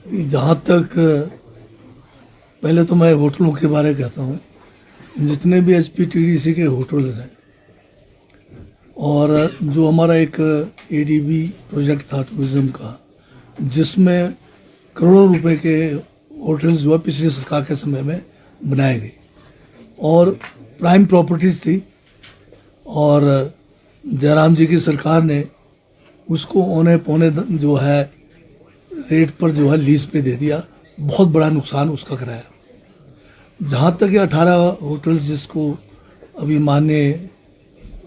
जहाँ तक पहले तो मैं होटलों के बारे में कहता हूँ, जितने भी HPTDC के होटल्स हैं और जो हमारा एक ADB प्रोजेक्ट था टूरिज्म का, जिसमें करोड़ों रुपए के होटल्स जो है पिछली सरकार के समय में बनाए गए और प्राइम प्रॉपर्टीज थी, और जयराम जी की सरकार ने उसको औने पौने जो है रेट पर जो है लीज पे दे दिया। बहुत बड़ा नुकसान उसका कराया। जहाँ तक ये 18 होटल्स जिसको अभी माननीय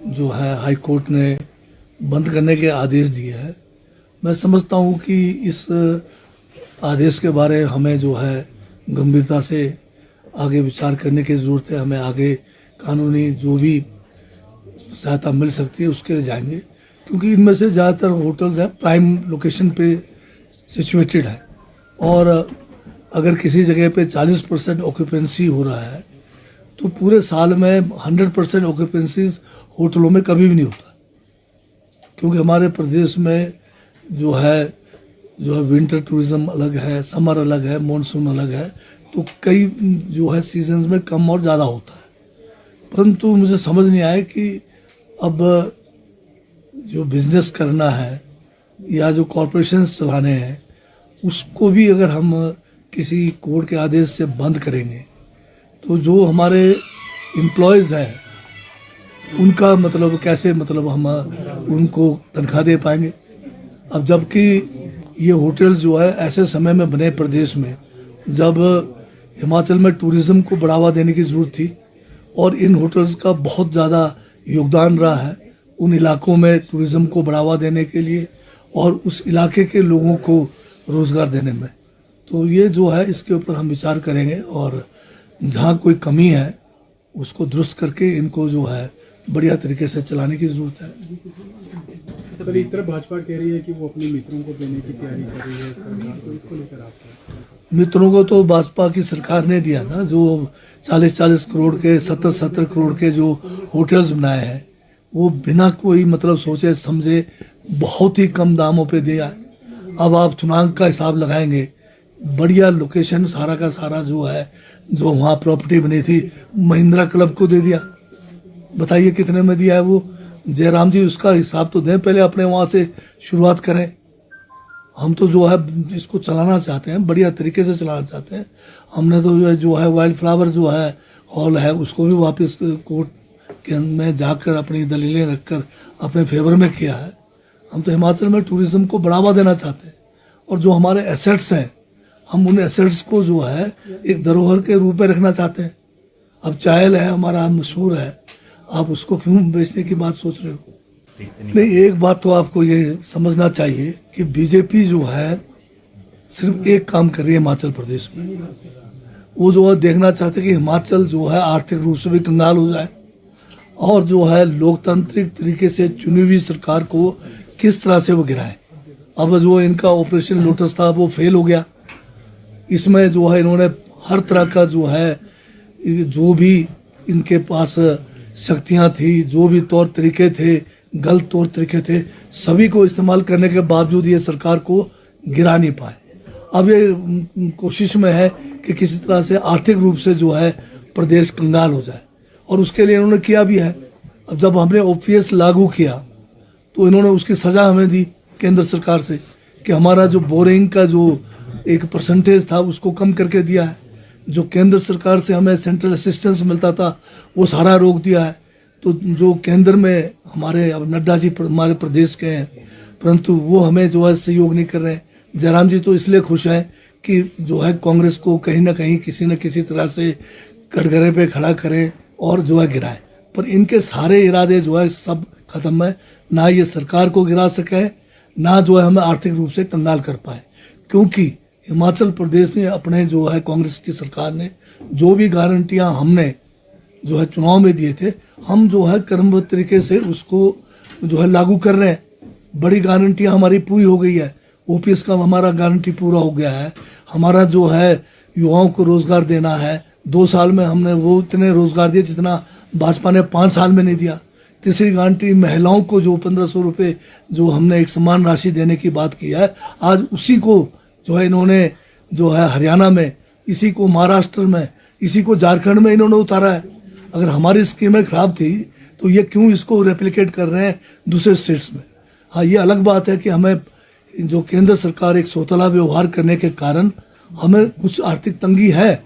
जो है हाई कोर्ट ने बंद करने के आदेश दिए हैं, मैं समझता हूँ कि इस आदेश के बारे हमें जो है गंभीरता से आगे विचार करने की ज़रूरत है। हमें आगे कानूनी जो भी सहायता मिल सकती है उसके लिए जाएंगे, क्योंकि इनमें से ज़्यादातर होटल्स हैं प्राइम लोकेशन पे सिचुएटेड है, और अगर किसी जगह पे 40% ऑक्यूपेंसी हो रहा है तो पूरे साल में 100% ऑक्यूपेंसीज होटलों में कभी भी नहीं होता, क्योंकि हमारे प्रदेश में जो है विंटर टूरिज्म अलग है, समर अलग है, मॉनसून अलग है, तो कई जो है सीजन्स में कम और ज़्यादा होता है। परंतु मुझे समझ नहीं आया कि अब जो बिजनेस करना है या जो कॉरपोरेशन चलाने हैं उसको भी अगर हम किसी कोर्ट के आदेश से बंद करेंगे तो जो हमारे एम्प्लॉयज़ हैं उनका मतलब कैसे हम उनको तनख्वाह दे पाएंगे। अब जबकि ये होटल्स जो है ऐसे समय में बने प्रदेश में जब हिमाचल में टूरिज्म को बढ़ावा देने की ज़रूरत थी, और इन होटल्स का बहुत ज़्यादा योगदान रहा है उन इलाकों में टूरिज्म को बढ़ावा देने के लिए और उस इलाके के लोगों को रोज़गार देने में। तो ये जो है इसके ऊपर हम विचार करेंगे, और जहाँ कोई कमी है उसको दुरुस्त करके इनको जो है बढ़िया तरीके से चलाने की ज़रूरत है। तो इस तरह भाजपा कह रही है कि वो अपने मित्रों को देने की तैयारी कर रही है सरकार, तो इसको लेकर आप? मित्रों को तो भाजपा की सरकार ने दिया ना, जो 40-40 करोड़ के 70-70 करोड़ के जो होटल्स बनाए हैं वो बिना कोई सोचे समझे बहुत ही कम दामों पे दिया है। अब आप थुनांग का हिसाब लगाएंगे, बढ़िया लोकेशन सारा का सारा जो है जो वहाँ प्रॉपर्टी बनी थी महिंद्रा क्लब को दे दिया। बताइए कितने में दिया है वो। जयराम जी उसका हिसाब तो दें, पहले अपने वहाँ से शुरुआत करें। हम तो जो है इसको चलाना चाहते हैं, बढ़िया तरीके से चलाना चाहते हैं। हमने तो जो है वाइल्ड फ्लावर जो है हॉल है उसको भी वापस कोर्ट के में जाकर अपनी दलीलें रखकर अपने फेवर में किया है। हम तो हिमाचल में टूरिज्म को बढ़ावा देना चाहते हैं, और जो हमारे एसेट्स हैं हम उन एसेट्स को जो है एक धरोहर के रूप में रखना चाहते हैं। अब चायल है हमारा मशहूर है, आप उसको क्यों बेचने की बात सोच रहे हो? नहीं, एक बात तो आपको ये समझना चाहिए कि बीजेपी जो है सिर्फ एक काम कर रही है हिमाचल प्रदेश में। वो जो है देखना चाहते हैं कि हिमाचल जो है आर्थिक रूप से भी कंगाल हो जाए, और जो है लोकतांत्रिक तरीके से चुनी हुई सरकार को किस तरह से वो गिराए। अब जो इनका ऑपरेशन लोटस था वो फेल हो गया। इसमें जो है इन्होंने हर तरह का जो है जो भी इनके पास शक्तियां थी, जो भी तौर तरीके थे, गलत तौर तरीके थे, सभी को इस्तेमाल करने के बावजूद ये सरकार को गिरा नहीं पाए। अब ये कोशिश में है कि किसी तरह से आर्थिक रूप से जो है प्रदेश कंगाल हो जाए, और उसके लिए इन्होंने किया भी है। अब जब हमने OPS लागू किया तो इन्होंने उसकी सज़ा हमें दी केंद्र सरकार से कि हमारा जो बोरिंग का जो एक परसेंटेज था उसको कम करके दिया है। जो केंद्र सरकार से हमें सेंट्रल असिस्टेंस मिलता था वो सारा रोक दिया है। तो जो केंद्र में हमारे अब नड्डा जी हमारे प्रदेश के हैं, परंतु वो हमें जो है सहयोग नहीं कर रहे हैं। जयराम जी तो इसलिए खुश हैं कि जो है कांग्रेस को कहीं ना कहीं किसी न किसी तरह से कटघरे पे खड़ा करें और जो है गिराए, पर इनके सारे इरादे जो है सब खत्म है। ना ये सरकार को गिरा सके, ना जो है हमें आर्थिक रूप से कंगाल कर पाए, क्योंकि हिमाचल प्रदेश ने अपने जो है कांग्रेस की सरकार ने जो भी गारंटियां हमने जो है चुनाव में दिए थे, हम जो है क्रमबद्ध तरीके से उसको जो है लागू कर रहे हैं। बड़ी गारंटियां हमारी पूरी हो गई है। OPS का हमारा गारंटी पूरा हो गया है। हमारा जो है युवाओं को रोजगार देना है, 2 साल में हमने वो इतने रोजगार दिए जितना भाजपा ने 5 साल में नहीं दिया। तीसरी गारंटी महिलाओं को जो 1500 रुपये जो हमने एक समान राशि देने की बात की है, आज उसी को जो है इन्होंने जो है हरियाणा में, इसी को महाराष्ट्र में, इसी को झारखंड में इन्होंने उतारा है। अगर हमारी स्कीमें खराब थी तो ये क्यों इसको रेप्लिकेट कर रहे हैं दूसरे स्टेट्स में। हाँ, ये अलग बात है कि हमें जो केंद्र सरकार एक सौतेला व्यवहार करने के कारण हमें कुछ आर्थिक तंगी है,